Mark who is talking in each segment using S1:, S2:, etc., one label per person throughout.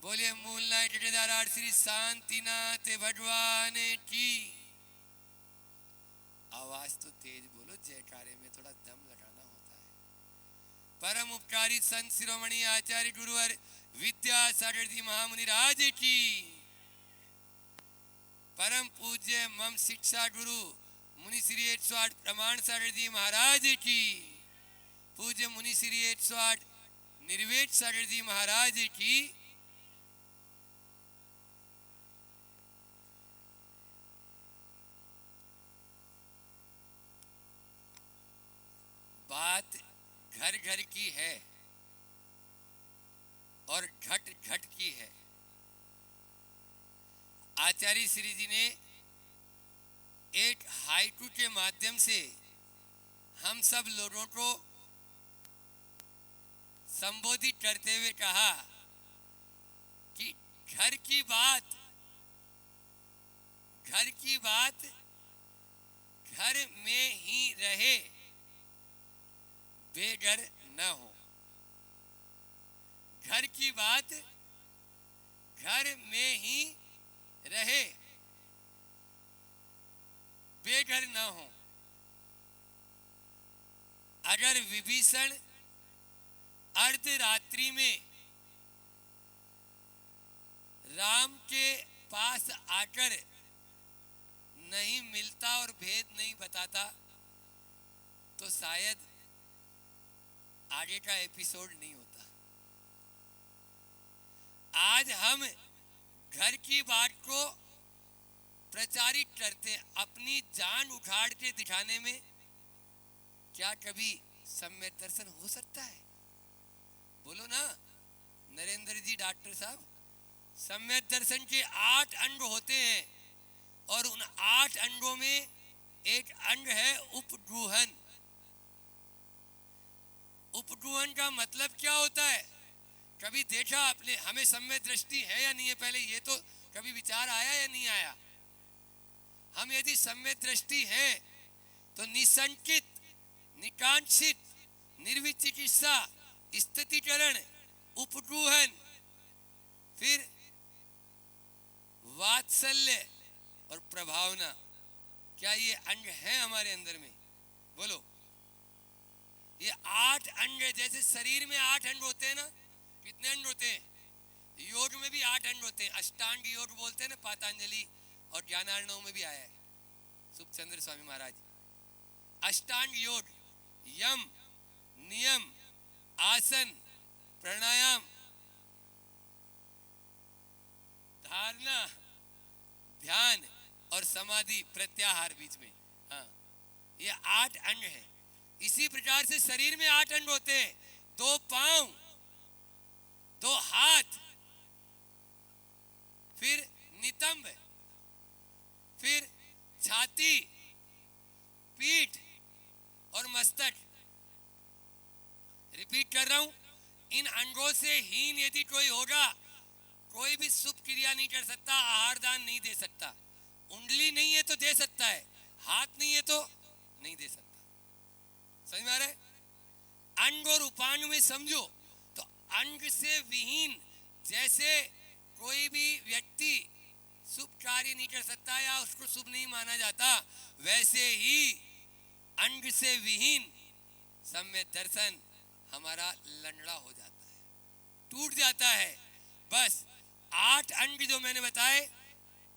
S1: बोलिए मूलनाथ जटेदार श्री शांतिनाथ भगवान की। आवाज तो तेज बोलो, जयकारे में थोड़ा दम लगाना होता है। परम उपकारी संत शिरोमणि आचार्य गुरुवर विद्यासागर जी महामुनि राज की। परम पूज्य मम शिक्षा गुरु मुनि श्री 108 प्रमाण सागर जी महाराज की। पूज्य मुनि श्री 108 निर्वेद सागर जी महाराज की। बात घर घर की है और घट घट की है। आचार्य श्री जी ने एक हाइकू के माध्यम से हम सब लोगों को संबोधित करते हुए कहा कि घर की बात घर में ही रहे, बेघर न हो। घर की बात घर में ही रहे, बेघर न हो। अगर विभीषण अर्धरात्रि में राम के पास आकर नहीं मिलता और भेद नहीं बताता तो शायद आगे का एपिसोड नहीं होता। आज हम घर की बात को प्रचारित करते हैं अपनी जान उखाड़ के दिखाने में। क्या कभी सम्यक दर्शन हो सकता है? बोलो ना नरेंद्र जी डॉक्टर साहब। सम्यक दर्शन के 8 अंग होते हैं और उन 8 अंगों में एक अंग है उपगूहन। उपगूहन का मतलब क्या होता है? कभी देखा आपने? हमें सम्यक दृष्टि है या नहीं है, पहले ये तो कभी विचार आया या नहीं आया? हम यदि सम्यक दृष्टि है तो निसंकित, निकांक्षित, निर्विचिकित्सा, स्थितिकरण, उपगूहन, फिर वात्सल्य और प्रभावना, क्या ये अंग है हमारे अंदर में? बोलो। ये 8 अंग, जैसे शरीर में 8 अंग होते हैं ना, कितने अंग होते हैं? योग में भी 8 अंग होते हैं। अष्टांग योग बोलते हैं ना, पतंजलि और ज्ञानार्णव में भी आया है, सुखचंद्र स्वामी महाराज। अष्टांग योग यम, नियम, आसन, प्राणायाम, धारणा, ध्यान और समाधि, प्रत्याहार बीच में। हाँ, ये 8 अंग हैं। इसी प्रकार से शरीर में 8 अंग होते हैं। 2 पांव, 2 हाथ, फिर नितंब, फिर छाती, पीठ और मस्तक। रिपीट कर रहा हूं, इन अंगों से हीन यदि कोई होगा, कोई भी शुभ क्रिया नहीं कर सकता, आहार दान नहीं दे सकता। उंगली नहीं है तो दे सकता है, हाथ नहीं है तो नहीं दे सकता। समझ में आ रहा है? अंग और उपांग में समझो तो अंग से विहीन जैसे कोई भी व्यक्ति शुभ कार्य नहीं कर सकता या उसको शुभ नहीं माना जाता, वैसे ही अंग से विहीन सम्यक दर्शन हमारा लंगड़ा हो जाता है, टूट जाता है। बस 8 अंग जो मैंने बताए,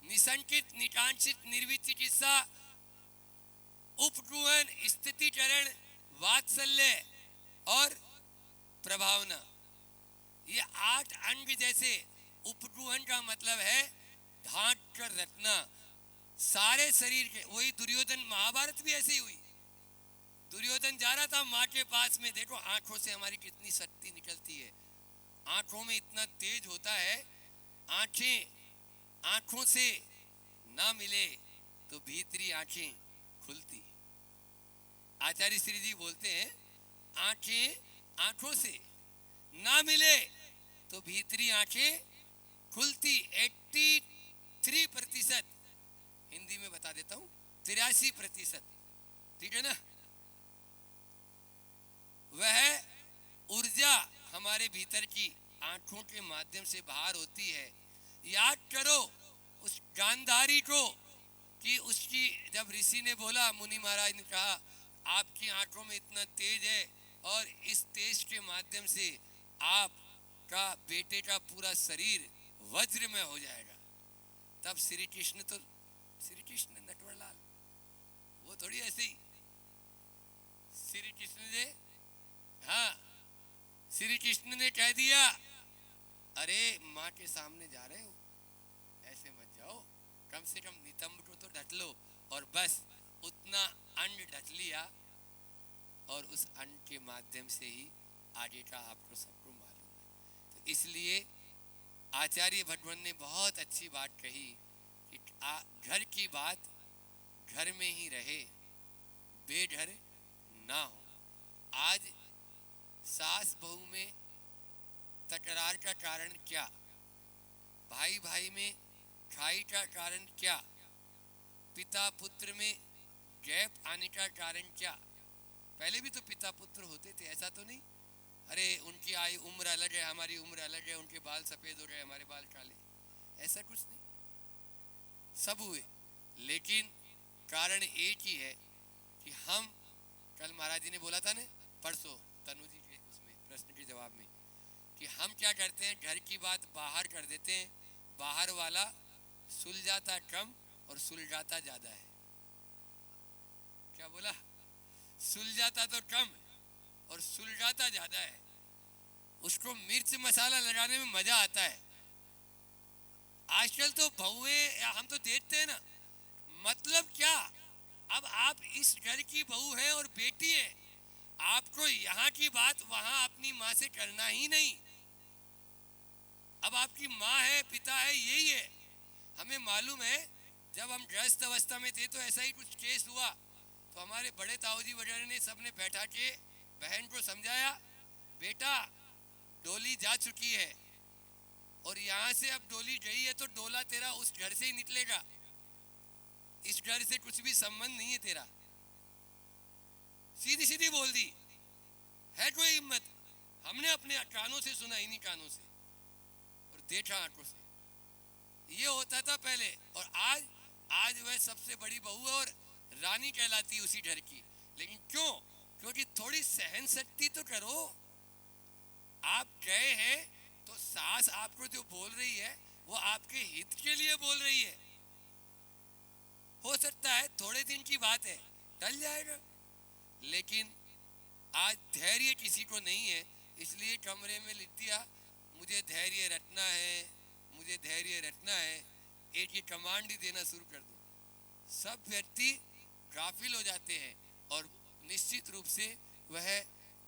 S1: निसंकित, निकांक्षित, निर्विचिकित्सा, उपगूहन, स्थितिकरण, वात्सल्य और प्रभावना, ये 8 अंग जैसे। उपगूहन का मतलब है ढांक कर रखना सारे शरीर के। वही दुर्योधन, महाभारत भी ऐसे ही हुई। दुर्योधन जा रहा था माँ के पास में, देखो आंखों से हमारी कितनी शक्ति निकलती है, आंखों में इतना तेज होता है। आंखों से ना मिले तो भीतरी आंखें खुलती। आचार्य श्री जी बोलते हैं, आंखों से ना मिले तो भीतरी आंखें खुलती। 83%, हिंदी में बता देता हूं, 83%, ठीक है ना? वह ऊर्जा हमारे भीतर की आंखों के माध्यम से बाहर होती है। याद करो उस गांधारी को कि उसकी जब ऋषि ने बोला, मुनि महाराज ने कहा आपकी आंखों में इतना तेज है और इस तेज के माध्यम से आपका बेटे का पूरा शरीर वज्र में हो जाएगा। तब श्री कृष्ण नटवरलाल वो थोड़ी ऐसे ही श्री कृष्ण ने, हाँ श्री कृष्ण ने कह दिया अरे माँ के सामने जा रहे हो ऐसे मत जाओ, कम से कम नितंब को तो ढक लो। और बस उतना अन्न ढक लिया और उस अन्न के माध्यम से ही आगे का आपको सबको मालूम है। तो इसलिए आचार्य भगवान ने बहुत अच्छी बात कही कि घर की बात घर में ही रहे, बेघर ना हो। आज सास बहू में तकरार का कारण क्या, भाई भाई में खाई का कारण क्या, पिता पुत्र में गैप आने का कारण क्या? पहले भी तो पिता पुत्र होते थे, ऐसा तो नहीं अरे उनकी आयु उम्र अलग है हमारी उम्र अलग है, उनके बाल सफेद हो गए हमारे बाल काले, ऐसा कुछ नहीं, सब हुए। लेकिन कारण एक ही है कि हम, कल महाराज जी ने बोला था ना परसों तनु जी के उसमें प्रश्न के जवाब में, कि हम क्या करते हैं घर की बात बाहर कर देते हैं, बाहर वाला सुलझाता कम और सुलझाता ज्यादा है। क्या बोला? सुलझाता तो कम और सुलझाता ज्यादा है। उसको मिर्च मसाला लगाने में मजा आता है। आजकल तो बहुए हम तो देखते हैं ना, मतलब क्या, अब आप इस घर की बहू है और बेटी है, आपको यहाँ की बात वहां अपनी माँ से करना ही नहीं। अब आपकी माँ है पिता है यही है। हमें मालूम है जब हम गृहस्थ अवस्था में थे तो ऐसा ही कुछ केस हुआ, तो हमारे बड़े ताऊजी वगैरह ने सबने बैठा के बहन को समझाया, बेटा डोली जा चुकी है और यहाँ से अब डोली गई है तो डोला तेरा उस घर से ही निकलेगा, इस घर से कुछ भी संबंध नहीं है तेरा। सीधी सीधी बोल दी, है कोई हिम्मत? हमने अपने कानों से सुना, इन्हीं कानों से और देखा आंखों से। ये होता था पहले, और आज वह सबसे बड़ी बहू है और रानी कहलाती है उसी घर की। लेकिन क्यों? क्योंकि थोड़ी सहन शक्ति तो करो। आप गए हैं तो सास आपको जो बोल रही है वो आपके हित के लिए बोल रही है। हो सकता है थोड़े दिन की बात है, टल जाएगा, लेकिन आज धैर्य किसी को नहीं है, इसलिए कमरे में लिख दिया मुझे धैर्य रखना है, मुझे धैर्य रखना है, एक ये कमांड ही देना शुरू कर दो। सब व्यक्ति गाफिल हो जाते हैं और निश्चित रूप से वह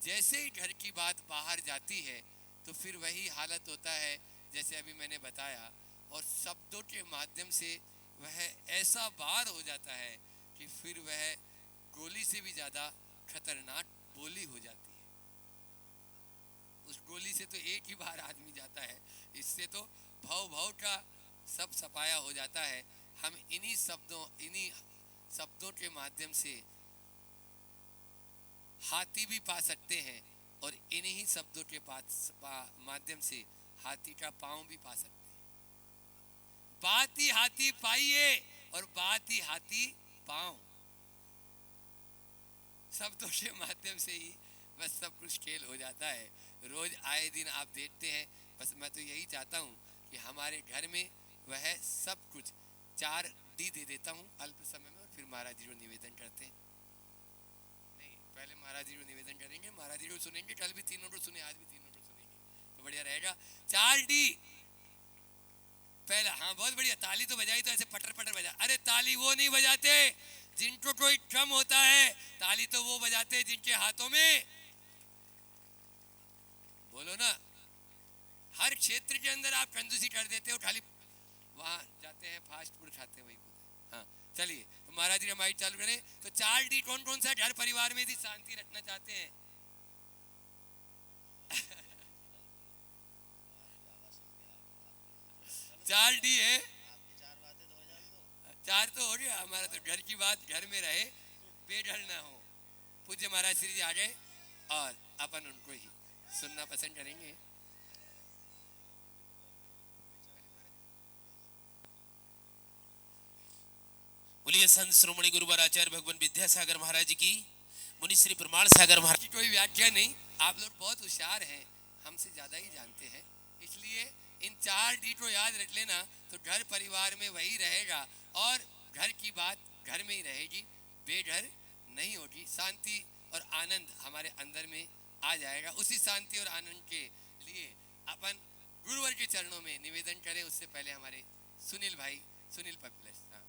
S1: जैसे ही घर की बात बाहर जाती है तो फिर वही हालत होता है जैसे अभी मैंने बताया, और शब्दों के माध्यम से वह ऐसा बार हो जाता है कि फिर वह गोली से भी ज़्यादा खतरनाक बोली हो जाती है। उस गोली से तो एक ही बार आदमी जाता है, इससे तो भव का सब सफाया हो जाता है। हम इन्हीं शब्दों के माध्यम से हाथी भी पा सकते हैं और इन्हीं शब्दों के माध्यम से हाथी का पांव भी पा सकते हैं। बात ही हाथी पाइए और बात ही हाथी पांव, शब्दों के माध्यम से ही बस सब कुछ खेल हो जाता है। रोज आए दिन आप देखते हैं। बस मैं तो यही चाहता हूँ कि हमारे घर में वह सब कुछ 4D दे देता हूँ अल्प समय में, और फिर महाराज जी को निवेदन करते हैं। नहीं, पहले महाराज जी को निवेदन करेंगे, महाराज जी को सुनेंगे, कल भी तीनों को सुने, आज भी तीनों को सुनेंगे, तो बढ़िया रहेगा। 4D पहला, हाँ बहुत बढ़िया। ताली तो बजाई तो ऐसे पटर पटर बजा, अरे ताली वो नहीं बजाते जिनको कोई कम होता है, ताली तो वो बजाते हैं जिनके हाथों में, बोलो ना, हर क्षेत्र के अंदर आप कंजूसी कर देते हो, खाली वहां जाते हैं फास्ट फूड खाते हैं वही होता है। हाँ चलिए, तो महाराज जी माइक चालू करें। तो 4D कौन कौन सा घर परिवार में यदि शांति रखना चाहते हैं? 4D है, 4 तो हो गया हमारा। तो घर की बात घर में रहे, बेघर ना हो। पूज्य महाराज श्री जी आ गए और अपन उनको ही सुनना पसंद करेंगे।
S2: संत श्रोमणी गुरुवर आचार्य भगवान विद्यासागर महाराज जी की, मुनि श्री प्रमाण सागर महाराज
S1: की कोई व्याख्या नहीं। आप लोग बहुत होशियार हैं, हमसे ज्यादा ही जानते हैं, इसलिए इन 4 डी को याद रख लेना तो घर परिवार में वही रहेगा और घर की बात घर में ही रहेगी, बेघर नहीं होगी। शांति और आनंद हमारे अंदर में आ जाएगा। उसी शांति और आनंद के लिए अपन गुरुवर के चरणों में निवेदन करें। उससे पहले हमारे सुनील भाई, सुनील पप्लस